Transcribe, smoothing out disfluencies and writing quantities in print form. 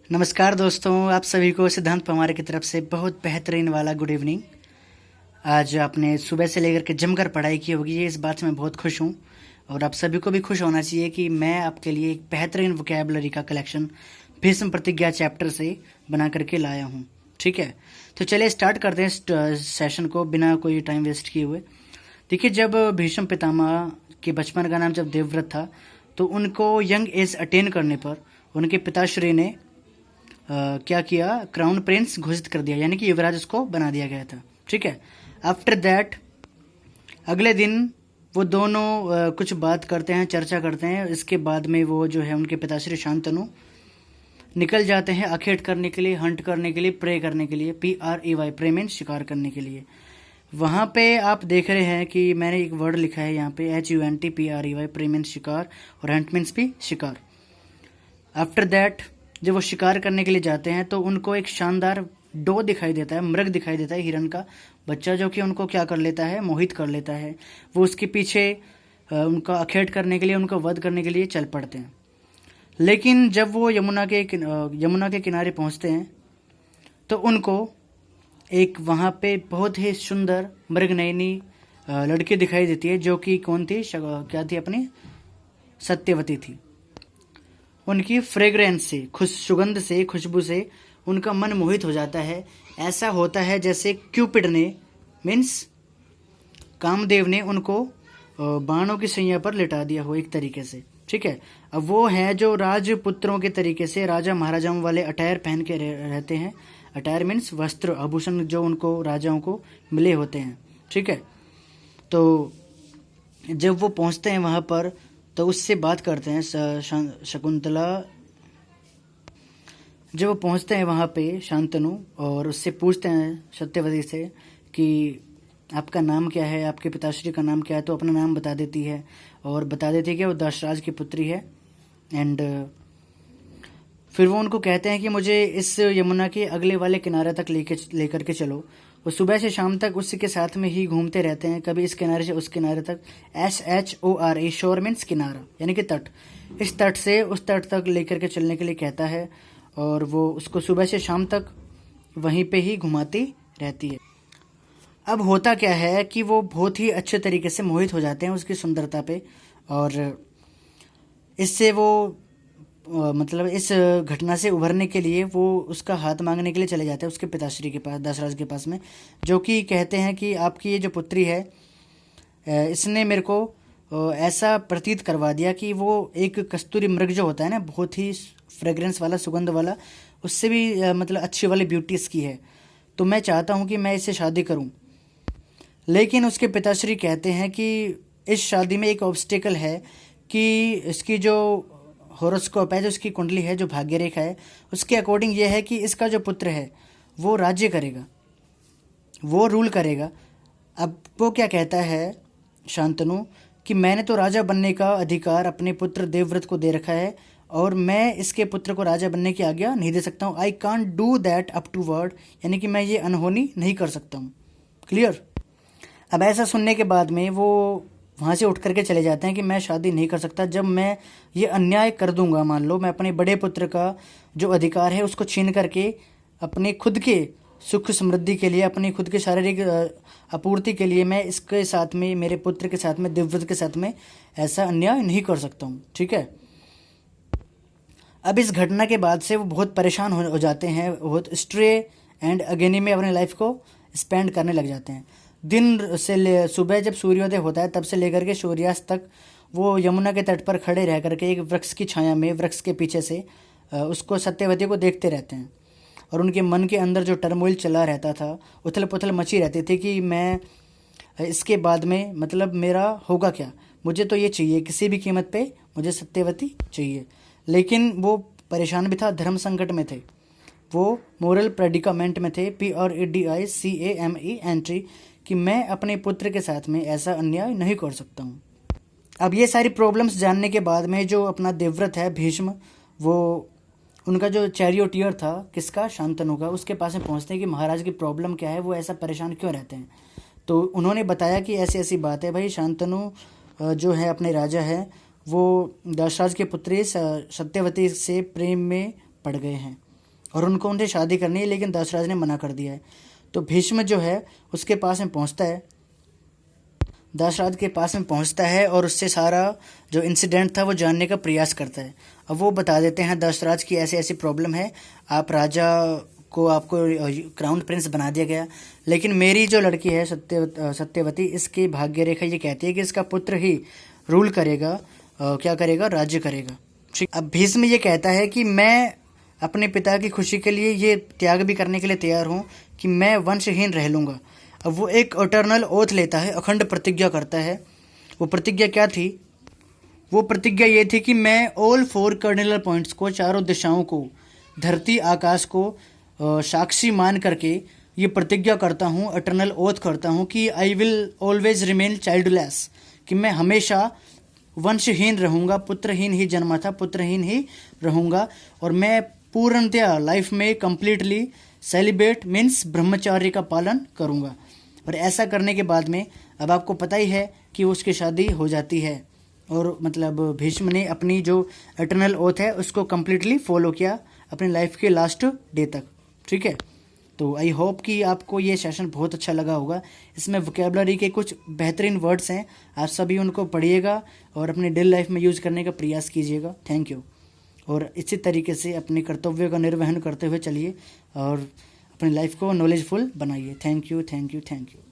नमस्कार दोस्तों, आप सभी को सिद्धांत पवार की तरफ से बहुत बेहतरीन वाला गुड इवनिंग। आज आपने सुबह से लेकर के जमकर पढ़ाई की होगी, ये इस बात से मैं बहुत खुश हूँ। और आप सभी को भी खुश होना चाहिए कि मैं आपके लिए एक बेहतरीन वोकैबुलरी का कलेक्शन भीष्म प्रतिज्ञा चैप्टर से बना करके लाया हूँ। ठीक है, तो चलिए स्टार्ट करते हैं सेशन को बिना कोई टाइम वेस्ट किए हुए। देखिए, जब भीष्म पितामह के बचपन का नाम जब देवव्रत था, तो उनको यंग एज अटेन करने पर उनके पिताश्री ने क्या किया, क्राउन प्रिंस घोषित कर दिया, यानी कि युवराज उसको बना दिया गया था। ठीक है, आफ्टर दैट अगले दिन वो दोनों कुछ बात करते हैं, चर्चा करते हैं। इसके बाद में वो जो है उनके पिताश्री शांतनु निकल जाते हैं आखेट करने के लिए, हंट करने के लिए, प्रे करने के लिए। PREY, प्रे मीन्स शिकार करने के लिए। वहाँ पे आप देख रहे हैं कि मैंने एक वर्ड लिखा है यहाँ पे HUNT, प्रे मीन्स शिकार और हंट मीन्स भी शिकार। आफ्टर दैट जब वो शिकार करने के लिए जाते हैं तो उनको एक शानदार डो दिखाई देता है, मृग दिखाई देता है, हिरन का बच्चा, जो कि उनको क्या कर लेता है, मोहित कर लेता है। वो उसके पीछे उनका अखेट करने के लिए, उनको वध करने के लिए चल पड़ते हैं। लेकिन जब वो यमुना के किनारे पहुंचते हैं तो उनको एक वहाँ पे बहुत ही सुंदर मृगनयनी लड़की दिखाई देती है, जो कि कौन थी, क्या थी, अपनी सत्यवती थी। उनकी फ्रेग्रेंस से, सुगंध से, खुशबू से उनका मन मोहित हो जाता है। ऐसा होता है जैसे क्यूपिड ने, मीन्स कामदेव ने, उनको बाणों की सैया पर लिटा दिया हो एक तरीके से। ठीक है, अब वो है जो राजपुत्रों के तरीके से राजा महाराजाओं वाले अटायर पहन के रहते हैं। अटायर मीन्स वस्त्र, आभूषण जो उनको राजाओं को मिले होते हैं। ठीक है, तो जब वो पहुंचते हैं वहाँ पर तो उससे बात करते हैं शकुंतला। जब वो पहुंचते हैं वहाँ पे शांतनु, और उससे पूछते हैं सत्यवती से कि आपका नाम क्या है, आपके पिताश्री का नाम क्या है। तो अपना नाम बता देती है और बता देती है कि वो दशराज की पुत्री है। एंड फिर वो उनको कहते हैं कि मुझे इस यमुना के अगले वाले किनारे तक लेकर के चलो। वो सुबह से शाम तक उसके साथ में ही घूमते रहते हैं, कभी इस किनारे से उस किनारे तक। SHORE, शोर मीन्स किनारा, यानी कि तट। इस तट से उस तट तक लेकर के चलने के लिए कहता है, और वो उसको सुबह से शाम तक वहीं पे ही घुमाती रहती है। अब होता क्या है कि वो बहुत ही अच्छे तरीके से मोहित हो जाते हैं उसकी सुंदरता पे, और इससे वो मतलब इस घटना से उभरने के लिए वो उसका हाथ मांगने के लिए चले जाते हैं उसके पिताश्री के पास, दशरथ के पास में, जो कि कहते हैं कि आपकी ये जो पुत्री है, इसने मेरे को ऐसा प्रतीत करवा दिया कि वो एक कस्तूरी मृग जो होता है ना, बहुत ही फ्रेग्रेंस वाला, सुगंध वाला, उससे भी मतलब अच्छी वाली ब्यूटी इसकी है। तो मैं चाहता हूँ कि मैं इससे शादी करूँ। लेकिन उसके पिताश्री कहते हैं कि इस शादी में एक ऑब्स्टिकल है कि इसकी जो हॉरोस्कोप है, जो उसकी कुंडली है, जो भाग्य रेखा है, उसके अकॉर्डिंग ये है कि इसका जो पुत्र है वो राज्य करेगा, वो रूल करेगा। अब वो क्या कहता है शांतनु कि मैंने तो राजा बनने का अधिकार अपने पुत्र देवव्रत को दे रखा है, और मैं इसके पुत्र को राजा बनने की आज्ञा नहीं दे सकता हूँ। I can't do that up to word, यानी कि मैं ये अनहोनी नहीं कर सकता हूँ। क्लियर। अब ऐसा सुनने के बाद में वो वहाँ से उठ करके चले जाते हैं कि मैं शादी नहीं कर सकता। जब मैं ये अन्याय कर दूंगा, मान लो मैं अपने बड़े पुत्र का जो अधिकार है उसको छीन करके अपने खुद के सुख समृद्धि के लिए, अपनी खुद के शारीरिक आपूर्ति के लिए, मैं इसके साथ में, मेरे पुत्र के साथ में, देवव्रत के साथ में ऐसा अन्याय नहीं कर सकता हूँ। ठीक है। अब इस घटना के बाद से वो बहुत परेशान हो जाते हैं, बहुत स्ट्रे एंड अगेनी में अपने लाइफ को स्पेंड करने लग जाते हैं। दिन से सुबह जब सूर्योदय होता है तब से लेकर के सूर्यास्त तक वो यमुना के तट पर खड़े रह करके एक वृक्ष की छाया में, वृक्ष के पीछे से उसको, सत्यवती को देखते रहते हैं। और उनके मन के अंदर जो टर्मोइल चला रहता था, उथल पुथल मची रहती थी कि मैं इसके बाद में, मतलब मेरा होगा क्या, मुझे तो ये चाहिए, किसी भी कीमत पे मुझे सत्यवती चाहिए। लेकिन वो परेशान भी था, धर्म संकट में थे, वो मोरल प्रेडिकामेंट में थे, PREDICAME, कि मैं अपने पुत्र के साथ में ऐसा अन्याय नहीं कर सकता हूँ। अब ये सारी प्रॉब्लम्स जानने के बाद में जो अपना देवव्रत है भीष्म, वो उनका जो चैरियोटियर था, किसका, शांतनु का, उसके पास में पहुँचते हैं कि महाराज की प्रॉब्लम क्या है, वो ऐसा परेशान क्यों रहते हैं। तो उन्होंने बताया कि ऐसी ऐसी बात है भाई, शांतनु जो है अपने राजा है, वो दशराज के पुत्री सत्यवती से प्रेम में पड़ गए हैं। और उनको उनसे शादी करनी है, लेकिन दशराज ने मना कर दिया है। तो भीष्म जो है उसके पास में पहुंचता है, दशराज के पास में पहुंचता है और उससे सारा जो इंसिडेंट था वो जानने का प्रयास करता है। अब वो बता देते हैं दशराज की ऐसी ऐसी प्रॉब्लम है, आप राजा को आपको क्राउन प्रिंस बना दिया गया, लेकिन मेरी जो लड़की है सत्यवती, इसकी भाग्य रेखा ये कहती है कि इसका पुत्र ही रूल करेगा, क्या करेगा, राज्य करेगा। ठीक। अब भीष्म ये कहता है कि मैं अपने पिता की खुशी के लिए ये त्याग भी करने के लिए तैयार हूँ कि मैं वंशहीन रह लूँगा। अब वो एक इटर्नल ओथ लेता है, अखंड प्रतिज्ञा करता है। वो प्रतिज्ञा क्या थी? वो प्रतिज्ञा ये थी कि मैं ऑल 4 कार्डिनल पॉइंट्स को, चारों दिशाओं को, धरती आकाश को साक्षी मान करके ये प्रतिज्ञा करता हूँ, इटर्नल ओथ करता हूँ कि I will always remain childless, कि मैं हमेशा वंशहीन रहूँगा, पुत्रहीन ही जन्मा था, पुत्रहीन ही रहूँगा, और मैं पूर्णतया लाइफ में कंप्लीटली सेलिब्रेट मीन्स ब्रह्मचार्य का पालन करूँगा। और ऐसा करने के बाद में अब आपको पता ही है कि उसकी शादी हो जाती है, और मतलब भीष्म ने अपनी जो इटर्नल ओथ है उसको कम्प्लीटली फॉलो किया अपनी लाइफ के लास्ट डे तक। ठीक है, तो आई होप कि आपको ये सेशन बहुत अच्छा लगा होगा। इसमें वोकेबलरी के कुछ बेहतरीन वर्ड्स हैं, आप सभी उनको पढ़िएगा और अपनी डेली लाइफ में यूज़ करने का प्रयास कीजिएगा। Thank you. और इसी तरीके से अपने कर्तव्यों का निर्वहन करते हुए चलिए और अपनी लाइफ को नॉलेजफुल बनाइए। Thank you, thank you, thank you.